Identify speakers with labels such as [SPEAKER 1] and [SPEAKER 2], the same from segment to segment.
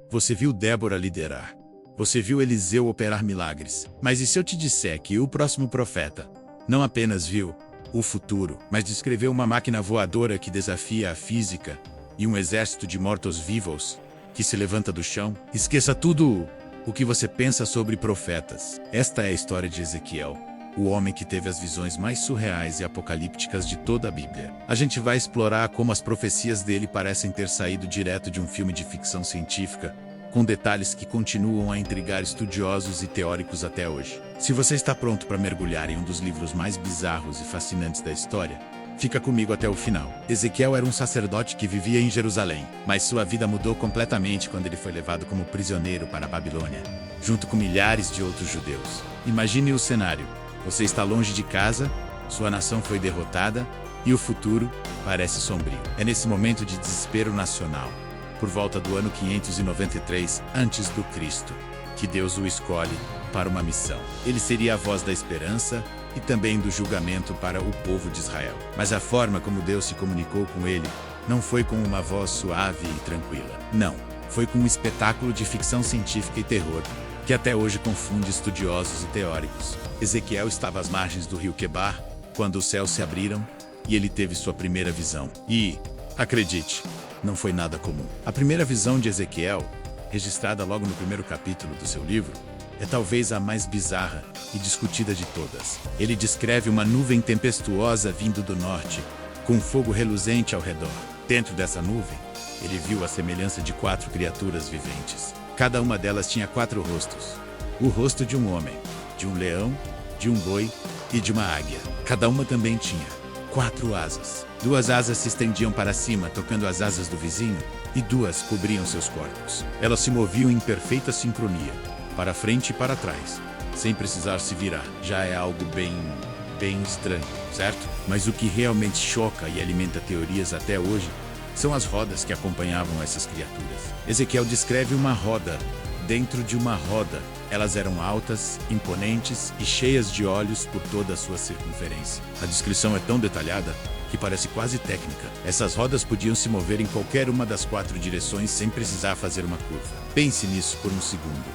[SPEAKER 1] Você viu Débora liderar. Você viu Eliseu operar milagres. Mas e se eu te disser que o próximo profeta não apenas viu o futuro, mas descreveu uma máquina voadora que desafia a física e um exército de mortos-vivos que se levanta do chão? Esqueça tudo o que você pensa sobre profetas. Esta é a história de Ezequiel, o homem que teve as visões mais surreais e apocalípticas de toda a Bíblia. A gente vai explorar como as profecias dele parecem ter saído direto de um filme de ficção científica, com detalhes que continuam a intrigar estudiosos e teóricos até hoje. Se você está pronto para mergulhar em um dos livros mais bizarros e fascinantes da história, fica comigo até o final. Ezequiel era um sacerdote que vivia em Jerusalém, mas sua vida mudou completamente quando ele foi levado como prisioneiro para a Babilônia, junto com milhares de outros judeus. Imagine o cenário. Você está longe de casa, sua nação foi derrotada e o futuro parece sombrio. É nesse momento de desespero nacional, por volta do ano 593 a.C., que Deus o escolhe para uma missão. Ele seria a voz da esperança e também do julgamento para o povo de Israel. Mas a forma como Deus se comunicou com ele não foi com uma voz suave e tranquila. Não, foi com um espetáculo de ficção científica e terror que até hoje confunde estudiosos e teóricos. Ezequiel estava às margens do rio Quebar quando os céus se abriram e ele teve sua primeira visão. E, acredite, não foi nada comum. A primeira visão de Ezequiel, registrada logo no primeiro capítulo do seu livro, é talvez a mais bizarra e discutida de todas. Ele descreve uma nuvem tempestuosa vindo do norte, com fogo reluzente ao redor. Dentro dessa nuvem, ele viu a semelhança de 4 criaturas viventes. Cada uma delas tinha 4 rostos. O rosto de um homem, de um leão, de um boi e de uma águia. Cada uma também tinha 4 asas. 2 asas se estendiam para cima, tocando as asas do vizinho, e 2 cobriam seus corpos. Elas se moviam em perfeita sincronia, para frente e para trás, sem precisar se virar. Já é algo bem estranho, certo? Mas o que realmente choca e alimenta teorias até hoje são as rodas que acompanhavam essas criaturas. Ezequiel descreve uma roda dentro de uma roda. Elas eram altas, imponentes e cheias de olhos por toda a sua circunferência. A descrição é tão detalhada que parece quase técnica. Essas rodas podiam se mover em qualquer uma das 4 direções sem precisar fazer uma curva. Pense nisso por um segundo.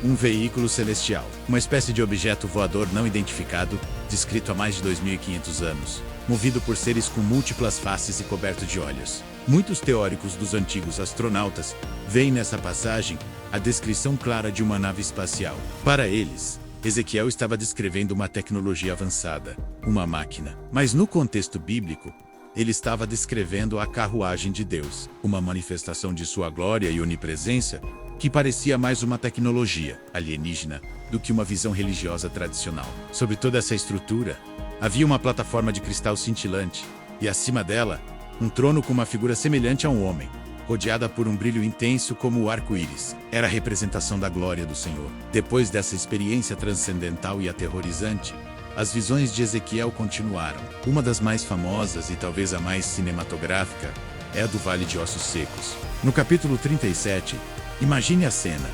[SPEAKER 1] Um veículo celestial, uma espécie de objeto voador não identificado, descrito há mais de 2.500 anos, movido por seres com múltiplas faces e coberto de olhos. Muitos teóricos dos antigos astronautas veem nessa passagem a descrição clara de uma nave espacial. Para eles, Ezequiel estava descrevendo uma tecnologia avançada, uma máquina. Mas no contexto bíblico, ele estava descrevendo a carruagem de Deus, uma manifestação de sua glória e onipresença que parecia mais uma tecnologia alienígena do que uma visão religiosa tradicional. Sobre toda essa estrutura, havia uma plataforma de cristal cintilante, e acima dela, um trono com uma figura semelhante a um homem, rodeada por um brilho intenso como o arco-íris. Era a representação da glória do Senhor. Depois dessa experiência transcendental e aterrorizante, as visões de Ezequiel continuaram. Uma das mais famosas e talvez a mais cinematográfica é a do Vale de Ossos Secos. No capítulo 37, imagine a cena.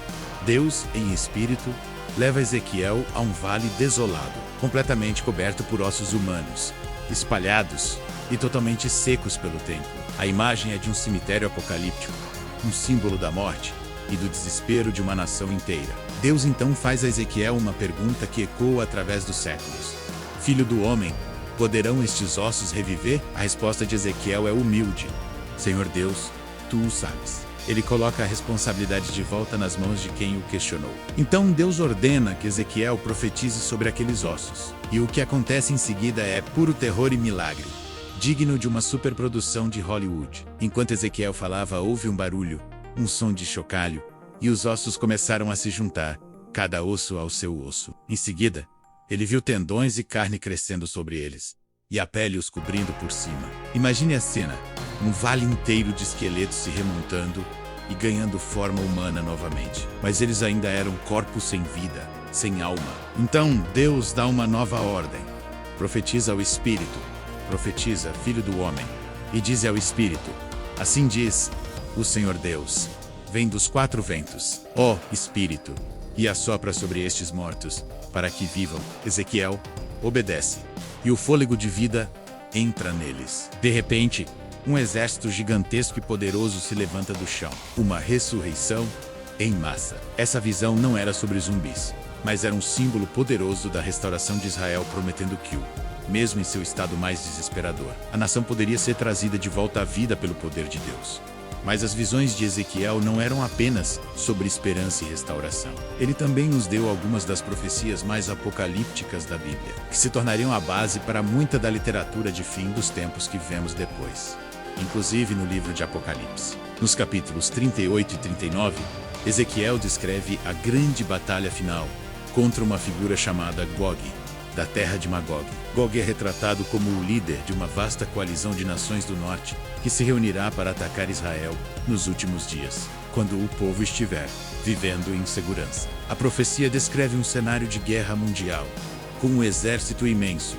[SPEAKER 1] Deus, em espírito, leva Ezequiel a um vale desolado, completamente coberto por ossos humanos, espalhados e totalmente secos pelo tempo. A imagem é de um cemitério apocalíptico, um símbolo da morte e do desespero de uma nação inteira. Deus então faz a Ezequiel uma pergunta que ecoa através dos séculos. Filho do homem, poderão estes ossos reviver? A resposta de Ezequiel é humilde. Senhor Deus, tu o sabes. Ele coloca a responsabilidade de volta nas mãos de quem o questionou. Então Deus ordena que Ezequiel profetize sobre aqueles ossos. E o que acontece em seguida é puro terror e milagre, digno de uma superprodução de Hollywood. Enquanto Ezequiel falava, houve um barulho, um som de chocalho, e os ossos começaram a se juntar, cada osso ao seu osso. Em seguida, ele viu tendões e carne crescendo sobre eles, e a pele os cobrindo por cima. Imagine a cena, um vale inteiro de esqueletos se remontando e ganhando forma humana novamente. Mas eles ainda eram corpos sem vida, sem alma. Então Deus dá uma nova ordem. Profetiza ao Espírito, profetiza, filho do homem, e diz ao Espírito, assim diz o Senhor Deus, vem dos 4 ventos, ó Espírito, e assopra sobre estes mortos, para que vivam. Ezequiel obedece, e o fôlego de vida entra neles. De repente, um exército gigantesco e poderoso se levanta do chão. Uma ressurreição em massa. Essa visão não era sobre zumbis, mas era um símbolo poderoso da restauração de Israel, prometendo que, mesmo em seu estado mais desesperador, a nação poderia ser trazida de volta à vida pelo poder de Deus. Mas as visões de Ezequiel não eram apenas sobre esperança e restauração. Ele também nos deu algumas das profecias mais apocalípticas da Bíblia, que se tornariam a base para muita da literatura de fim dos tempos que vemos depois, inclusive no livro de Apocalipse. Nos capítulos 38 e 39, Ezequiel descreve a grande batalha final contra uma figura chamada Gog, da terra de Magog. Gog é retratado como o líder de uma vasta coalizão de nações do norte que se reunirá para atacar Israel nos últimos dias, quando o povo estiver vivendo em segurança. A profecia descreve um cenário de guerra mundial, com um exército imenso,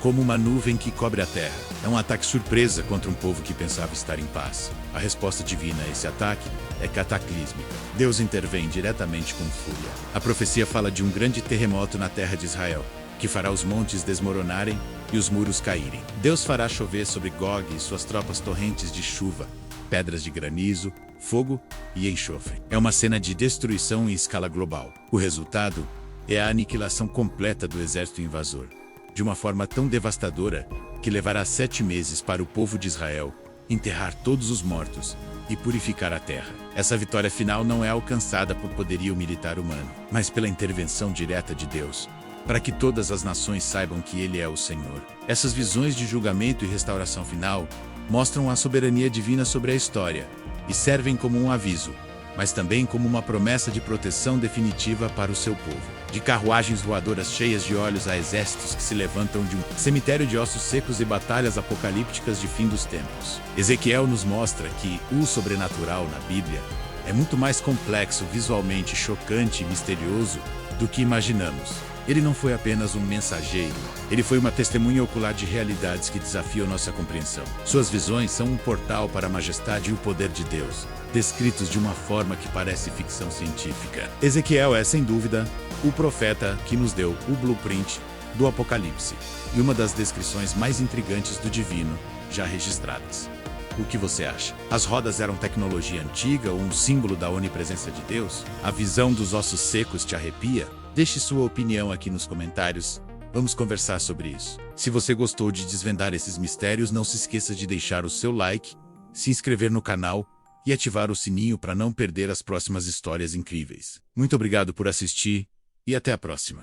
[SPEAKER 1] como uma nuvem que cobre a terra. É um ataque surpresa contra um povo que pensava estar em paz. A resposta divina a esse ataque é cataclísmica. Deus intervém diretamente com fúria. A profecia fala de um grande terremoto na terra de Israel, que fará os montes desmoronarem e os muros caírem. Deus fará chover sobre Gog e suas tropas torrentes de chuva, pedras de granizo, fogo e enxofre. É uma cena de destruição em escala global. O resultado é a aniquilação completa do exército invasor, de uma forma tão devastadora que levará 7 meses para o povo de Israel enterrar todos os mortos e purificar a terra. Essa vitória final não é alcançada por poderio militar humano, mas pela intervenção direta de Deus, para que todas as nações saibam que Ele é o Senhor. Essas visões de julgamento e restauração final mostram a soberania divina sobre a história e servem como um aviso, mas também como uma promessa de proteção definitiva para o seu povo. De carruagens voadoras cheias de olhos a exércitos que se levantam de um cemitério de ossos secos e batalhas apocalípticas de fim dos tempos. Ezequiel nos mostra que o sobrenatural na Bíblia é muito mais complexo, visualmente chocante e misterioso do que imaginamos. Ele não foi apenas um mensageiro, ele foi uma testemunha ocular de realidades que desafiam nossa compreensão. Suas visões são um portal para a majestade e o poder de Deus, descritos de uma forma que parece ficção científica. Ezequiel é, sem dúvida, o profeta que nos deu o blueprint do Apocalipse e uma das descrições mais intrigantes do divino já registradas. O que você acha? As rodas eram tecnologia antiga ou um símbolo da onipresença de Deus? A visão dos ossos secos te arrepia? Deixe sua opinião aqui nos comentários. Vamos conversar sobre isso. Se você gostou de desvendar esses mistérios, não se esqueça de deixar o seu like, se inscrever no canal e ativar o sininho para não perder as próximas histórias incríveis. Muito obrigado por assistir e até a próxima.